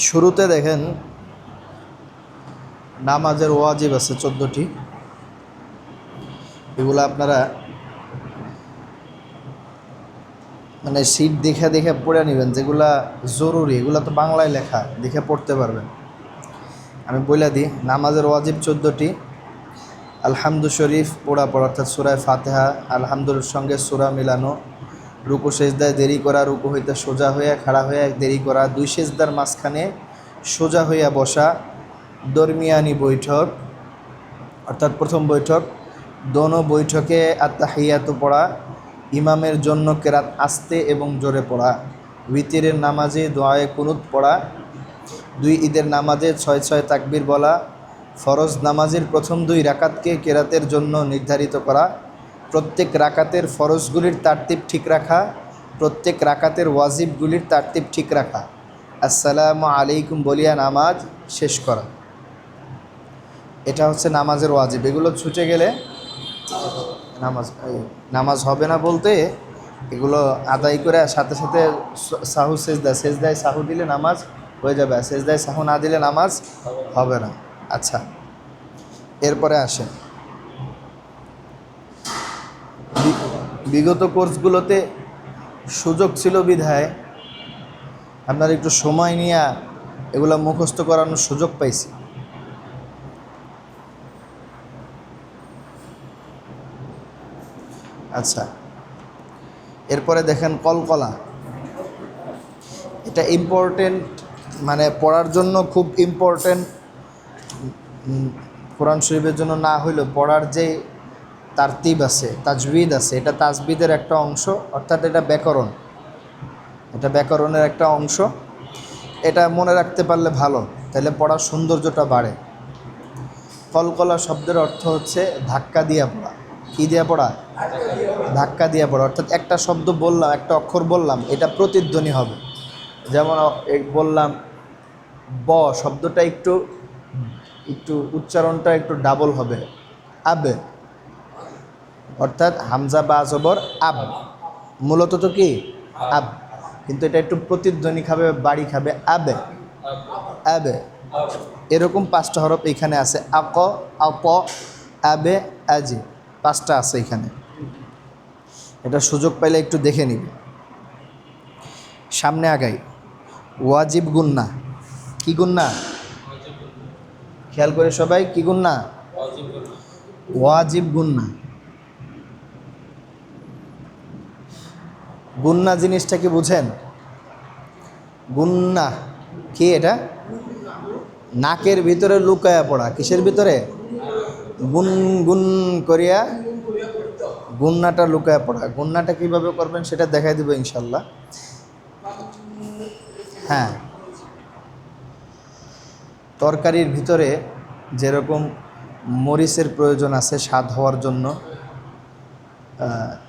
শুরুতে দেখেন নামাজের ওয়াজিব আছে 14টি। এগুলো আপনারা মানে সিট দেখে দেখে পড়ে নেবেন, যেগুলা জরুরি এগুলো তো বাংলায় লেখা, দেখে পড়তে পারবেন। আমি বলে দিই, নামাজের ওয়াজিব 14টি। আলহামদু শরীফ পড়া অর্থাৎ সূরা ফাতিহা, আলহামদুর সঙ্গে সূরা মিলানো, রুকু সেজদায় দেরি করা, রুকু হইতে সোজা হয়ে খাড়া হয়ে দেরি করা, দুই সেজদার মাঝখানে সোজা হইয়া বসা, দরমিয়ানি বৈঠক অর্থাৎ প্রথম বৈঠক, দোনো বৈঠকে আত্তাহিয়াতু পড়া, ইমামের জন্য কেরাত আস্তে এবং জোরে পড়া, উইতিরের নামাজে দোয়ায়ে কুনুত পড়া, দুই ঈদের নামাজে 6 তাকবীর বলা, ফরজ নামাজের প্রথম 2 রাকাতকে কেরাতের জন্য নির্ধারিত করা, প্রত্যেক রাকাতের ফরজগুলির তারতিব ঠিক রাখা, প্রত্যেক রাকাতের ওয়াজিবগুলির তারতিব ঠিক রাখা, আসসালামু আলাইকুম বলিয়া নামাজ শেষ করা। এটা হচ্ছে নামাজের ওয়াজিব। এগুলো ছুটে গেলে নামাজ হবে না। বলতে এগুলো আদায় করে সাথে সাথে সাহু সেজদায় সাহু দিলে নামাজ হয়ে যাবে, সেজদায় সাহু না দিলে নামাজ হবে না। আচ্ছা, এরপরে আসেন, বিগত কোর্সগুলোতে সুযোগ ছিল বিধায় আপনারা একটু সময় নিয়ে এগুলো মুখস্থ করানোর সুযোগ পাইছি। আচ্ছা, এরপরে দেখেন কলকলা। এটা ইম্পর্টেন্ট, মানে পড়ার জন্য খুব ইম্পর্টেন্ট। কোরআন শরীফের জন্য না হইলেও পড়ার যে তারতিব আছে, তাজবিদ আছে, এটা তাজবিদের একটা অংশ, অর্থাৎ এটা ব্যাকরণ, এটা ব্যাকরণের একটা অংশ। এটা মনে রাখতে পারলে ভালো, তাহলে পড়ার সৌন্দর্যটা বাড়ে। কলকলা শব্দের অর্থ হচ্ছে ধাক্কা দিয়া পড়া। কী দিয়া পড়া? ধাক্কা দিয়া পড়া। অর্থাৎ একটা শব্দ বললাম, একটা অক্ষর বললাম, এটা প্রতিধ্বনি হবে। যেমন বললাম ব শব্দটা একটু একটু উচ্চারণটা একটু ডাবল হবে, আবে, অর্থাৎ হামজা বা জবর আব, মূলত তো কি আব, কিন্তু এটা একটু প্রতিধ্বনি খাবে, বাড়ি খাবে, আবে আবে। এরকম 5টা হরফ এখানে আছে, আক, আপ, আবে, আজি, 5টা আছে এখানে। এটা সুযোগ পাইলে একটু দেখে নিবে। সামনে আগাই, ওয়াজিব গুন্না। কি গুন্না? খেয়াল করে সবাই, কি গুন্না? ওয়াজিব গুন্না। গুন্না জিনিসটা কি বুঝেন? গুন্না কি? এটা নাকের ভিতরে লুকায়া পড়া। কিসের ভিতরে? গুন গুন করিয়া গুন্নাটা লুকায়া পড়া। গুন্নাটা কিভাবে করবেন সেটা দেখাই দেবো ইনশাল্লাহ। হ্যাঁ, তরকারির ভিতরে যেরকম মরিচের প্রয়োজন আছে স্বাদ হওয়ার জন্য,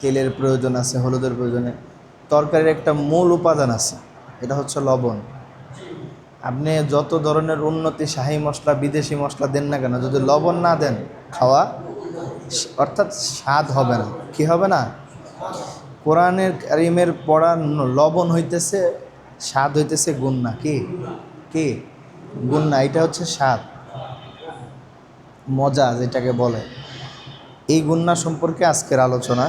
তেলের প্রয়োজন আছে, হলুদের প্রয়োজনে, তরকারির একটা মূল উপাদান আছে, এটা হচ্ছে লবণ। আপনি যত ধরনের উন্নতি শাহী মশলা, বিদেশি মশলা দেন না কেন, যদি লবণ না দেন, খাওয়া অর্থাৎ স্বাদ হবে না। কি হবে না? কোরআনের কারিমের পড়া লবণ হইতেছে, স্বাদ হইতেছে গুন্না। কি কি গুন্না? এটা হচ্ছে স্বাদ, মজা যেটাকে বলে। এই গুন্না সম্পর্কে আজকের আলোচনা।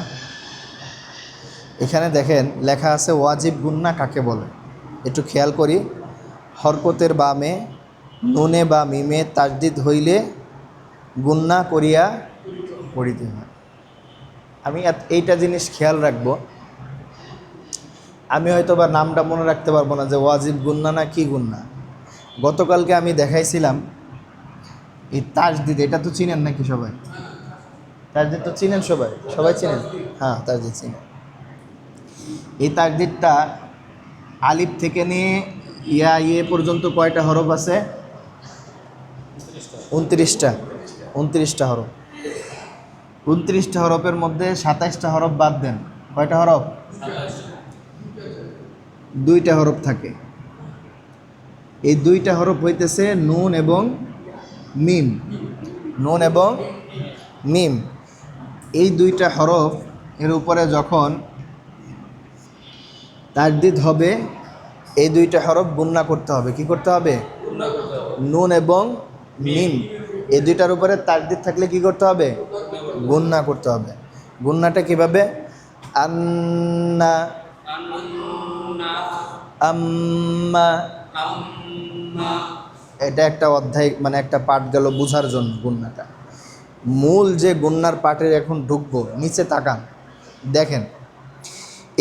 এখানে দেখেন লেখা আছে ওয়াজিব গুন্না কাকে বলে। একটু খেয়াল করি, হরকতের বামে নুনে বা মিমে তাজদিদ হইলে গুন্না করিয়া পড়িতে হয়। আমি এইটা জিনিস খেয়াল রাখবো। আমি হয়তো বা নামটা মনে রাখতে পারবো না যে ওয়াজিব গুন্না না কি গুন্না। গতকালকে আমি দেখাইছিলাম এই তাজদিদ, এটা তো চিনেন নাকি সবাই? তাজদিদ তো চিনেন সবাই, সবাই চিনেন? হ্যাঁ, তাজদিদ চিনেন। এই তাজদিদটা আলিফ থেকে নিয়ে ইয়ে পর্যন্ত কয়টা হরফ আছে? 29টা। 29টা হরফ। 29টা হরফের মধ্যে 27টা হরফ বাদ দেন। কয়টা হরফ? 2টা হরফ থাকে। এই 2টা হরফ হইতেছে নুন এবং মিম। নুন এবং মিম, এই 2টা হরফ এর উপরে যখন তাজদিদ হবে এই দুইটা হরফ গুণনা করতে হবে। কি করতে হবে? নুন এবং মিম, এই দুইটার উপরে তাসদিদ থাকলে কি করতে হবে? গুণনা করতে হবে। গুণনাটা কিভাবে? আন্না, আম্মা, এটা একটা অধ্যায়, মানে একটা পাঠ গেল বোঝার জন্য গুণনাটা। মূল যে গুণনার পাঠে এখন ঢুকবো, নিচে তাকান, দেখেন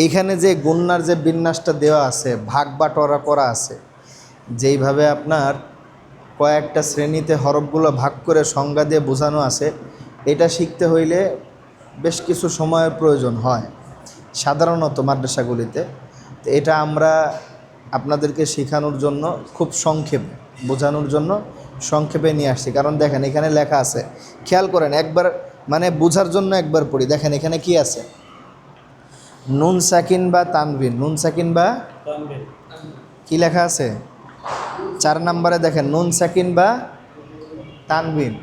এখানে যে গুণনার যে বিন্যাসটা দেওয়া আছে, ভাগ বাটোয়ারা করা আছে, যেইভাবে আপনার কয়েকটা শ্রেণীতে হরফগুলো ভাগ করে সংজ্ঞা দিয়ে বোঝানো আছে, এটা শিখতে হইলে বেশ কিছু সময়ের প্রয়োজন হয় সাধারণত মাদ্রাসাগুলিতে। তো এটা আমরা আপনাদেরকে শেখানোর জন্য খুব সংক্ষেপে বোঝানোর জন্য সংক্ষেপে নিয়ে আসছি। কারণ দেখেন এখানে লেখা আছে, খেয়াল করেন একবার, মানে বোঝার জন্য একবার পড়ি। দেখেন এখানে কি আছে? নুন সাকিন বা তানবিন, নুন সাকিন বা কি লেখা আছে? 4 নম্বরে দেখেন নুন সাকিন বা তানবিন।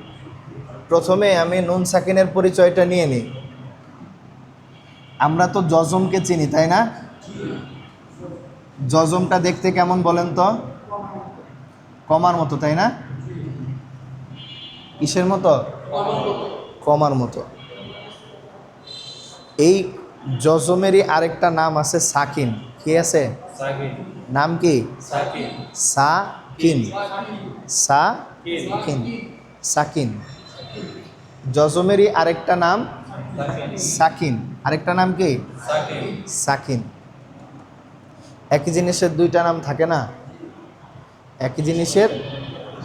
প্রথমে আমি নুন সাকিনের পরিচয়টা নিয়ে নিই। আমরা তো জজমকে চিনি, তাই না? জজমটা দেখতে কেমন বলেন তো? কমার মতো, তাই না? কিসের মতো? কমার মতো। এই জজমেরই আরেকটা নাম আছে সাকিন। কি আছে? নাম কি? সাকিন। সাকিন, সাকিন। জজমেরই আরেকটা নাম সাকিন। আরেকটা নাম কি? সাকিন। একই জিনিসের দুইটা নাম থাকে না? একই জিনিসের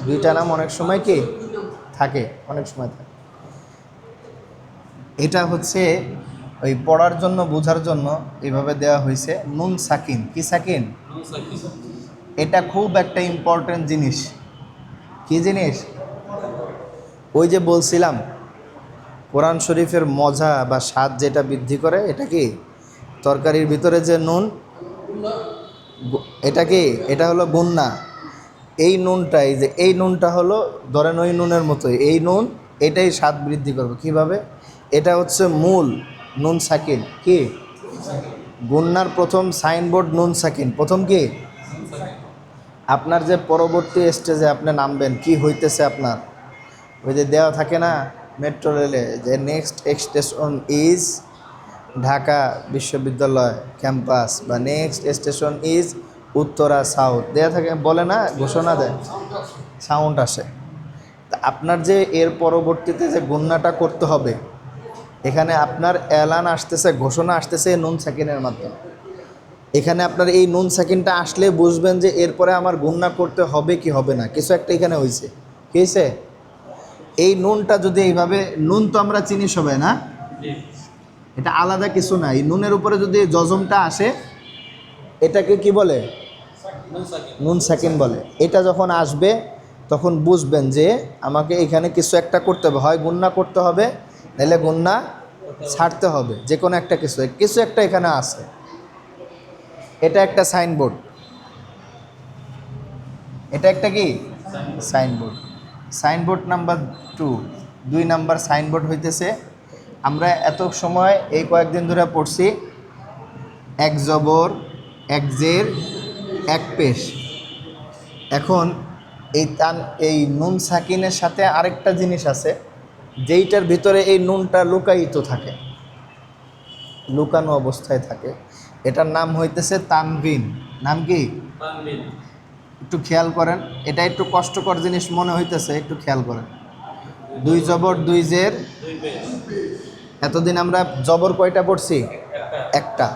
দুইটা নাম অনেক সময় কি থাকে, অনেক সময় থাকে। এটা হচ্ছে ওই পড়ার জন্য, বোঝার জন্য এইভাবে দেওয়া হয়েছে নুন সাকিন। কি সাকিন? এটা খুব একটা ইম্পর্টেন্ট জিনিস। কি জিনিস? ওই যে বলছিলাম কোরআন শরীফের মজা বা স্বাদ যেটা বৃদ্ধি করে, এটা কি? তরকারির ভিতরে যে নুন, এটা কি? এটা হলো গুন্না। এই নুনটাই, যে এই নুনটা হলো ধরেন ওই নুনের মতোই, এই নুন এটাই স্বাদ বৃদ্ধি করবে। কিভাবে? এটা হচ্ছে মূল নুন সাকিন। কি? গুন্নার প্রথম সাইনবোর্ড নুন সাকিন। প্রথম কি? আপনার যে পরবর্তী স্টেজে আপনি নামবেন, কি হইতেছে আপনার, ওই যে দেওয়া থাকে না মেট্রো রেলে, যে নেক্সট স্টেশন ইজ ঢাকা বিশ্ববিদ্যালয় ক্যাম্পাস, বা next station is Uttara south, দেওয়া থাকে, বলে না, ঘোষণা দেয়, সাউন্ড আসে। তা আপনার যে এর পরবর্তীতে যে গুন্নাটা করতে হবে, এখানে আপনার এলান আসতেছে, ঘোষণা আসতেছে নুন সাকিনের মাধ্যমে। এখানে আপনার এই নুন সাকিনটা আসলে বুঝবেন যে এরপরে আমার গুন্না করতে হবে কি হবে না, কিছু একটা এখানে হয়েছে। কি হয়েছে? এই নুনটা যদি এইভাবে, নুন তো আমরা চিনি সবাই, না? এটা আলাদা কিছু না। এই নুনের উপরে যদি জজমটা আসে, এটাকে কি বলে? নুন সাকিন বলে। এটা যখন আসবে তখন বুঝবেন যে আমাকে এখানে কিছু একটা করতে হবে, হয় গুন্না করতে হবে, নাহলে গুন্না ছাড়তে হবে, যে কোনো একটা কিছু কিছু একটা এখানে আছে। এটা একটা সাইনবোর্ড। এটা একটা কি? Signboard. Signboard number 2। 2 number signboard হইতেছে, আমরা এত সময় এই কয়েকদিন ধরে পড়ছি এক জবর, এক জের, এক পেশ। এখন এই নুন সাকিনের সাথে আরেকটা জিনিস আছে, যেইটার ভিতরে এই নুনটা লুকায়িত থাকে, লুকানো অবস্থায় থাকে। এটার নাম হইতেছে তানবিন। নাম কি? একটু খেয়াল করেন, এটা একটু কষ্টকর জিনিস মনে হইতেছে, একটু খেয়াল করেন। 2 জবর 2 জের। এতদিন আমরা জবর কয়টা পড়ছি? একটা।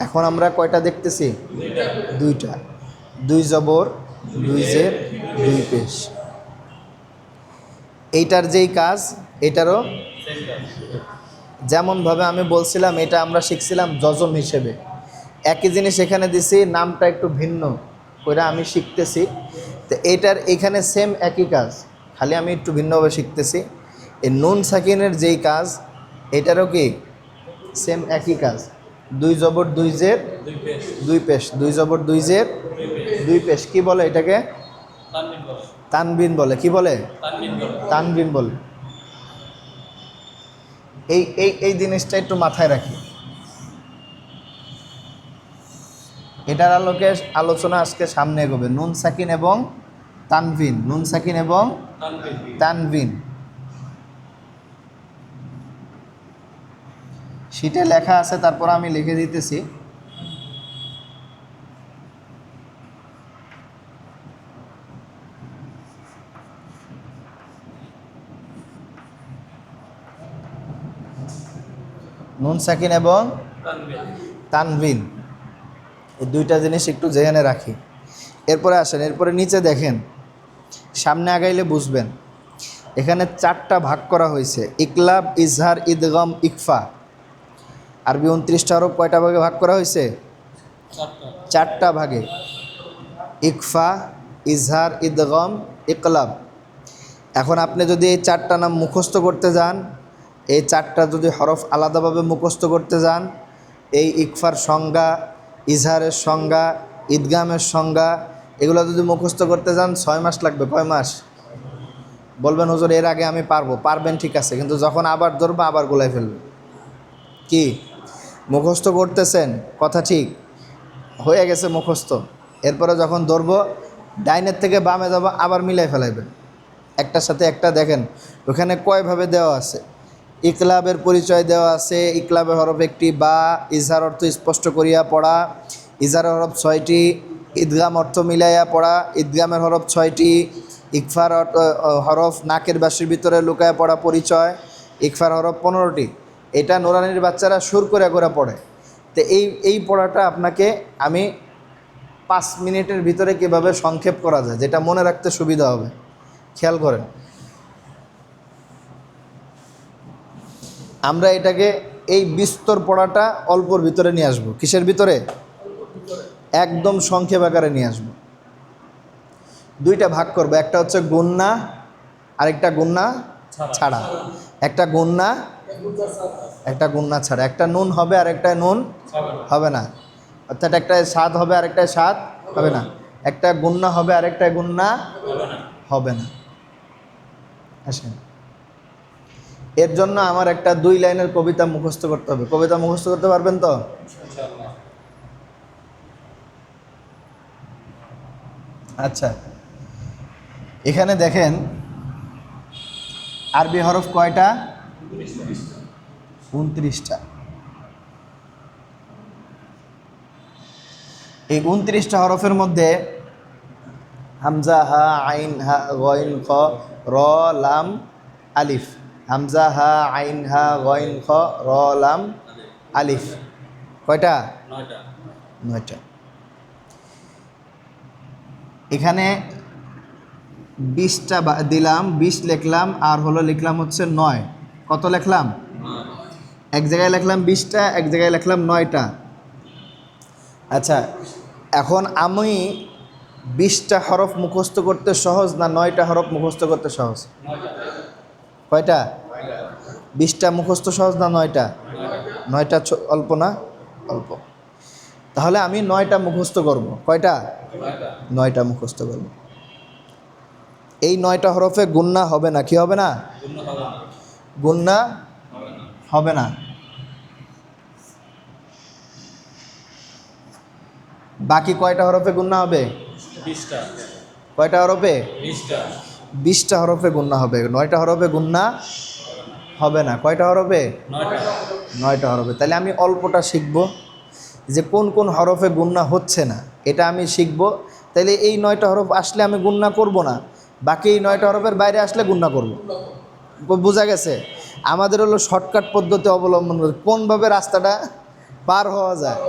এখন আমরা কয়টা দেখতেছি? দুইটা। 2 জবর 2 জের 2 পেশ। এইটার যেই কাজ, এটারও যেমনভাবে আমি বলছিলাম, এটা আমরা শিখছিলাম জজম হিসেবে। একই জিনিস এখানে দিছি, নামটা একটু ভিন্ন করে আমি শিখতেছি। তো এটার এখানে সেম একই কাজ, খালি আমি একটু ভিন্নভাবে শিখতেছি। এই নুন সাকিনের যেই কাজ, এটারও কি সেম একই কাজ। 2 জবর 2 জের 2 পেশ। 2 জবর 2 জের 2 পেশ। কি বলে এটাকে? তানবিন বলে। কি বলে? তানবিন বলে। এই এই এই জিনিসটা একটু মাথায় রাখি। এটার আলোকে আলোচনা আজকে সামনে এগোবে। নুন সাকিন এবং তানভিন, নুন সাকিন এবং তানভিন। শিটে লেখা আছে, তারপর আমি লিখে দিতেছি। নুন সাকিন এবং তানভিন, এই দুইটা জিনিস একটু জেনে রাখি। এরপরে আসেন, এরপরে নিচে দেখেন, সামনে আগাইলে বুঝবেন। এখানে 4টা ভাগ করা হয়েছে, ইকলাব, ইজহার, ইদগম, ইকফা। আরবি 29টা হরফ কয়টা ভাগে ভাগ করা হয়েছে? 4টা ভাগে। ইকফা, ইজহার, ইদগম, ইকলাব। এখন আপনি যদি এই 4টা নাম মুখস্থ করতে যান, এই 4টা যদি হরফ আলাদাভাবে মুখস্থ করতে যান, এই ইকফার সংজ্ঞা, ইজহারের সংজ্ঞা, ইদগামের সংজ্ঞা, এগুলো যদি মুখস্থ করতে যান 6 মাস লাগবে। কয় মাস? বলবেন হুজুর এর আগে আমি পারবো। পারবেন, ঠিক আছে, কিন্তু যখন আবার ধরবো আবার গোলায় ফেলবে। কি মুখস্থ করতেছেন? কথা ঠিক, হয়ে গেছে মুখস্থ। এরপরে যখন ধরবো ডাইনের থেকে বামে যাব, আবার মিলাই ফেলাইবেন একটার সাথে একটা। দেখেন ওখানে কয়ভাবে দেওয়া আছে। ইকলাবের পরিচয় দেওয়া আছে। ইকলাবের হরফ একটি, বা। ইজহার অর্থ স্পষ্ট করিয়া পড়া, ইজহারের হরফ 6টি। ঈদগাম অর্থ মিলাইয়া পড়া, ঈদগামের হরফ 6টি। ইকফার হরফ নাকের বাসির ভিতরে লুকায় পড়া পরিচয়, ইকফার হরফ 15টি। এটা নুরানির বাচ্চারা সুর করে করে পড়ে। তো এই পড়াটা আপনাকে আমি 5 মিনিটের ভিতরে কীভাবে সংক্ষেপ করা যায়, যেটা মনে রাখতে সুবিধা হবে, খেয়াল করেন। আমরা এটাকে এই বিস্তর পড়াটা অল্পর ভিতরে নিয়ে আসবো। কিসের ভিতরে? একদম সংক্ষেপ আকারে নিয়ে আসবো। 2টা ভাগ করবো, একটা হচ্ছে গুন্না, আরেকটা গুন্না ছাড়া। একটা গুন্না, একটা গুন্না ছাড়া। একটা নুন হবে আর একটা নুন হবে না, অর্থাৎ একটায় স্বাদ হবে আর একটায় স্বাদ হবে না। একটা গুন্না হবে আর একটা গুন্না হবে না। আসেন, এর জন্য আমার একটা 2 লাইনের কবিতা মুখস্থ করতে হবে। কবিতা মুখস্থ করতে পারবেন তো? আচ্ছা, এখানে দেখেন আরবি হরফ কয়টা? 29টা। এই 29টা হরফের মধ্যে হামজা, হা, আইন, হা, গইন, খ, র, লাম, আলিফ। হামজা, হা, আইন, হা, গইন, খ, র, লাম, আলিফ। কয়টা? 9টা। এখানে 20টা দিলাম, 20 লিখলাম, আর হলো লিখলাম হচ্ছে 9। কত লিখলাম? এক জায়গায় লিখলাম 20টা, এক জায়গায় লিখলাম 9টা। আচ্ছা, এখন আমি 20টা হরফ মুখস্থ করতে সহজ না 9টা হরফ মুখস্থ করতে সহজ? কয়টা? 20টা মুখস্থ সহজ না 9টা? 9টা অল্প না? অল্প। তাহলে আমি 9টা মুখস্থ করব। কয়টা? 9টা মুখস্থ করব। এই 9টা হরফে গুন্না হবে না। কি হবে না? গুন্না হবে না। বাকি কয়টা হরফে গুন্না হবে? 20টা। কয়টা হরফে? 20টা। 20টা হরফে গুন্না হবে। 9টা হরফে গুন্না হবে না। কয়টা হরফে? 9টা। 9টা হরফে। তাহলে আমি অল্পটা শিখব, যে কোন কোন হরফে গুন্না হচ্ছে না এটা আমি শিখব। তাহলে এই 9টা হরফ আসলে আমি গুন্না করব না, বাকি এই 9টা হরফের বাইরে আসলে গুন্না করব। বোঝা গেছে? আমাদের হলো শর্টকাট পদ্ধতি অবলম্বন করে কোনভাবে রাস্তাটা পার হওয়া যায়,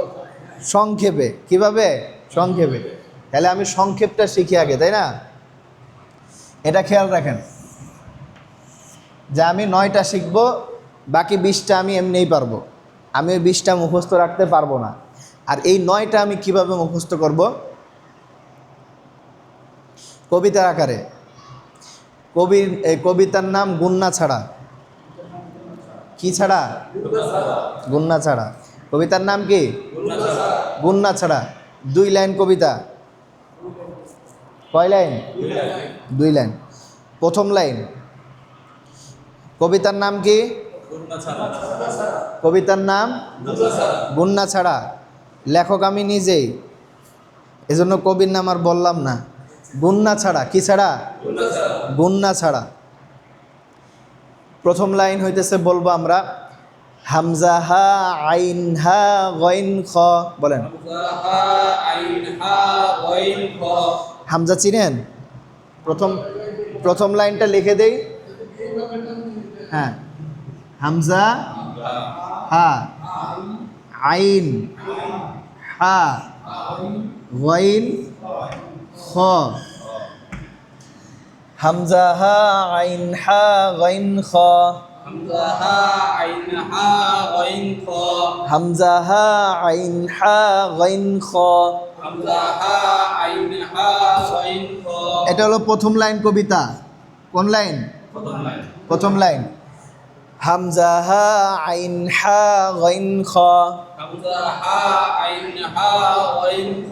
সংক্ষেপে। কিভাবে? সংক্ষেপে। তাহলে আমি সংক্ষেপটা শিখি আগে, তাই না? এটা খেয়াল রাখেন যে আমি 9টা শিখব, বাকি 20টা আমি এমনিই পারবো। আমি ওই 20টা মুখস্থ রাখতে পারবো না। আর এই 9টা আমি কিভাবে মুখস্থ করব? কবিতার আকারে। কবিতার নাম গুন্না ছাড়া। কি ছাড়া? গুন্না ছাড়া। কবিতার নাম কি? গুন্না ছাড়া। 2 লাইন কবিতা। কয় লাইন? 2 লাইন। প্রথম লাইন, কবিতার নাম কি? কবিতার নাম গুন্না ছাড়া। লেখক আমি নিজেই। এজন্য কবির নাম আর বললাম না। গুন্না ছাড়া, কি ছাড়া? গুন্না ছাড়া। প্রথম লাইন হইতেছে, বলবো আমরা হামজা হা আইন হা গইন খ। বলেন হামজা চিনেন? প্রথম প্রথম লাইনটা লিখে দেই। হ্যাঁ, হামজা হা আইন হা গইন খ। হামজা হা আইন হা গইন খ। হামজা হা আইন হা গইন খ। হামজা হা আইন হা গইন খ। হামজা হা আইন হা গইন খ। এটা হলো প্রথম লাইন কবিতা। কোন লাইন? প্রথম লাইন। প্রথম লাইন। হামজা হা আইন হা গইন খ। হামজা হা আইন হা গইন খ।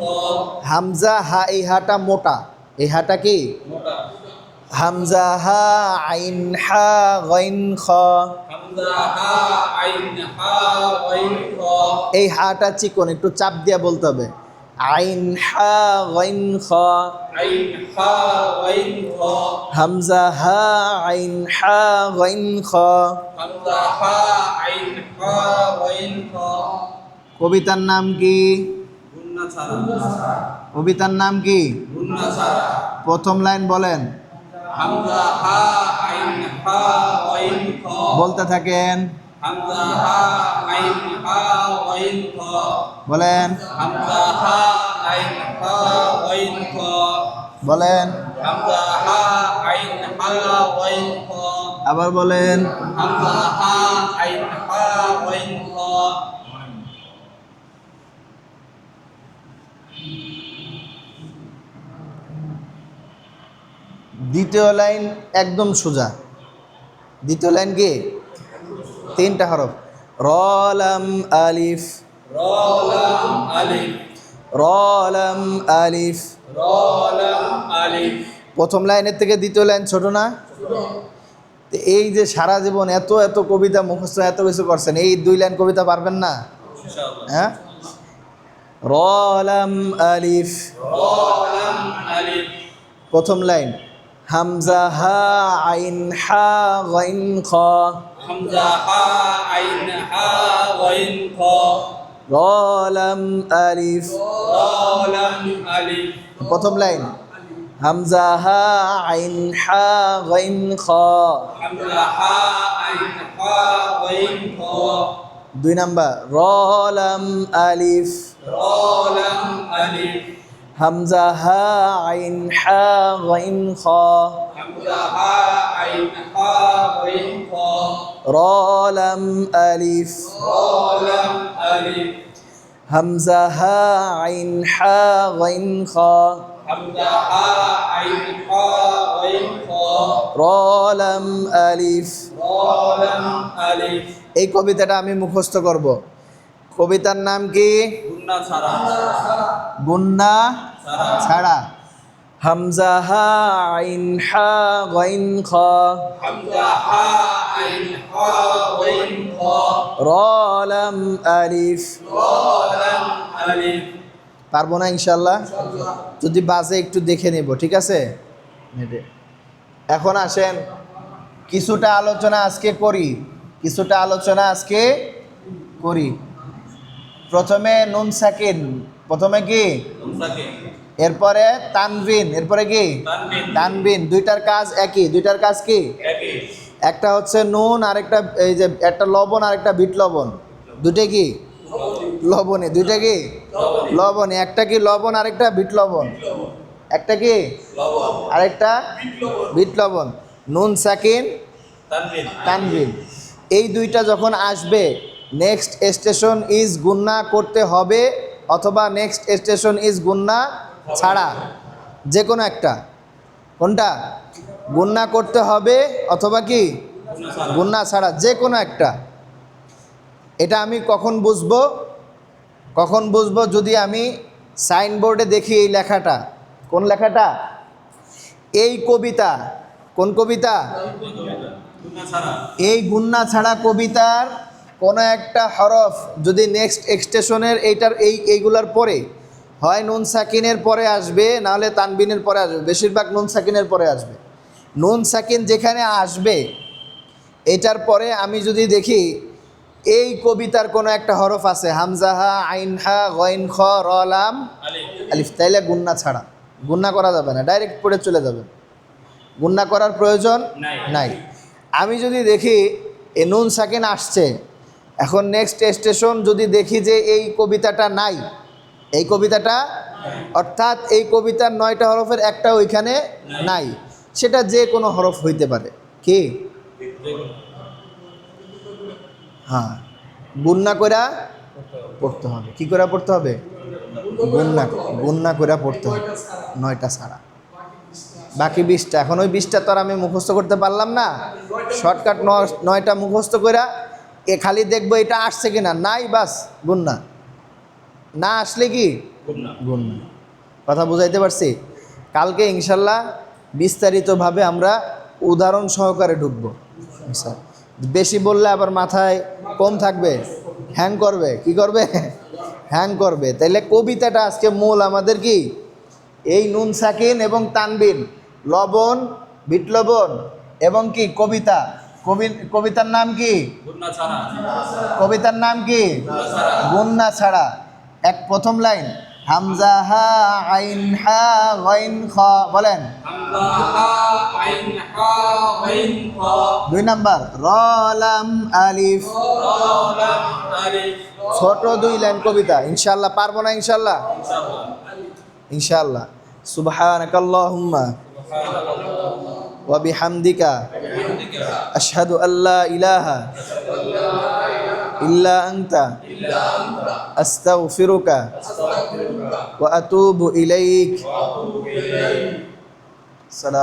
হামজা হা, এই হাটা মোটা, এই হাটা কি? মোটা। হামজা হা আইন হা গইন খ। হামজা হা আইন হা গইন খ। এই হাটা চিকন, একটু চাপ দিয়া বলতে হবে। আইন হা গইন খ। আইন হা গইন খ। হামজা হা আইন হা গইন খ। হামজা হা আইন হা গইন খ। কবিতার নাম কি? গুন্না ছাড়া। কবিতার নাম কি? গুন্না ছাড়া। প্রথম লাইন বলেন। হামজা হা আইন হা গইন খ। বলতে থাকেন। হামজা হা আইন হা গইন খ। বলেন হামজা হা আইন হা গইন খ। বলেন হামজা হা আইন হা গইন খ। আবার বলেন। হামজা হা আইন হা গইন খ। দ্বিতীয় লাইন একদম সোজা। দ্বিতীয় লাইন কি? তিনটা হরফ। র লাম আলিফ। র লাম আলিফ। র লাম আলিফ। র লাম আলিফ। প্রথম লাইনের থেকে দ্বিতীয় লাইন ছোট না? তো এই যে সারা জীবন এত এত কবিতা মুখস্থ এত কিছু করছেন, এই দুই লাইন কবিতা পারবেন না? ইনশাআল্লাহ। হ্যাঁ। র লাম আলিফ। র লাম আলিফ। প্রথম লাইন। হামজা হা আইন হা গইন খ। হামজা হা আইন হা গইন খ। র লাম আলিফ। র লাম আলিফ। প্রথম লাইন। হামজা হা আইন হা গইন খ। হামজা হা আইন হা গইন খ। দুই নাম্বার। র লাম আলিফ। র লাম আলিফ। হামজা হা আইন হা গইন খ। হামজা হা আইন হা গইন খ। র লাম আলিফ। র লাম আলিফ। হামজা হা আইন হা গইন খ। হামজা হা আইন হা গইন খ। র লাম আলিফ। র লাম আলিফ। এই কবিতাটা আমি মুখস্থ করব। কবিতার নাম কি? গুন্না ছাড়া। গুন্না ছাড়া। হামজা হা আইন হা গইন খ। হামজা হা আইন হা গইন খ। র লাম আলিফ। র লাম আলিফ। পারবো না ইনশাল্লাহ? যদি বাজে একটু দেখে নেব, ঠিক আছে? এখন আসেন কিছুটা আলোচনা আজকে করি। কিছুটা আলোচনা আজকে করি। প্রথমে নুন সাকিন, প্রথমে কি? মুসাকে। এরপরে তানবিন, এরপরে কি? তানবিন। তানবিন। দুইটার কাজ একই। দুইটার কাজ কি? একই। একটা হচ্ছে নুন, আরেকটা এই যে একটা লবণ, আরেকটা বিট লবণ। দুইটাই কি? লবণে। দুইটা কি? লবণে। একটা কি লবণ, আরেকটা বিট লবণ। একটা কি? লবণ। আরেকটা বিট লবণ। নুন সাকিন তানবিন। তানবিন। এই দুইটা যখন আসবে, নেক্সট স্টেশন ইজ গুন্না করতে হবে, অথবা নেক্সট স্টেশন ইজ গুন্না ছাড়া, যে কোনো একটা। কোনটা? গুন্না করতে হবে অথবা কি গুন্না ছাড়া, যে কোনো একটা। এটা আমি কখন বুঝবো? কখন বুঝবো? যদি আমি সাইনবোর্ডে দেখি এই লেখাটা। কোন লেখাটা? এই কবিতা। কোন কবিতা? গুন্না ছাড়া। এই গুন্না ছাড়া কবিতার কোনো একটা হরফ যদি নেক্সট এক্সটেশনের এইটার এইগুলার পরে হয় নুন সাকিনের পরে আসবে, নাহলে তানবিনের পরে আসবে, বেশিরভাগ নুন সাকিনের পরে আসবে। নুন সাকিন যেখানে আসবে এটার পরে আমি যদি দেখি এই কবিতার কোনো একটা হরফ আছে, হামজাহা, আইনহা, গইন, খ, র, লাম, আলিফ, তাইলে গুন্না ছাড়া, গুন্না করা যাবে না, ডাইরেক্ট পড়ে চলে যাবে, গুন্না করার প্রয়োজন নাই। আমি যদি দেখি এ নুন সাকিন আসছে, এখন নেক্সট স্টেশন যদি দেখি যে এই কবিতাটা নাই, এই কবিতাটা অর্থাৎ এই কবিতার 9টা হরফের একটা ওইখানে নাই, সেটা যে কোনো হরফ হইতে পারে, কি হ্যাঁ গুন্না কইরা পড়তে হবে। কি করে পড়তে হবে? গুন্না কইরা পড়তে হবে, 9টা ছাড়া। বাকি 20টা, এখন ওই 20টা তো আর আমি মুখস্থ করতে পারলাম না, শর্টকাট 9টা মুখস্থ কইরা এ খালি দেখবো এটা আসছে কিনা, নাই বাস গুন্না, না আসলে কি গুন্না। কথা বুঝাইতে পারছি? কালকে ইনশাল্লাহ বিস্তারিতভাবে আমরা উদাহরণ সহকারে ঢুকবো। আচ্ছা, বেশি বললে আবার মাথায় কম থাকবে, হ্যাং করবে, কি করবে, হ্যাং করবে। তাইলে কবিতাটা আজকে মূল আমাদের কি এই নুন সাকিন এবং তানবিন, লবণ, বিট লবণ এবং কি কবিতা। কবিতার নাম কি? কবিতার নাম কি? গুন্না ছাড়া। এক প্রথম লাইন হামজা হা আইন হা গইন খ, বলেন। দুই নাম্বার র লাম আলিফ। ছোট 2 লাইন কবিতা। ইনশাআল্লাহ পারবো না? ইনশাআল্লাহ, ইনশাআল্লাহ। সুবহানাকাল্লাহুম্মা ওয়া বিহামদিকা আশহাদু আল্লা ইলাহা ইল্লা আনতা আস্তাগফিরুকা ওয়া আতুবু ইলাইক।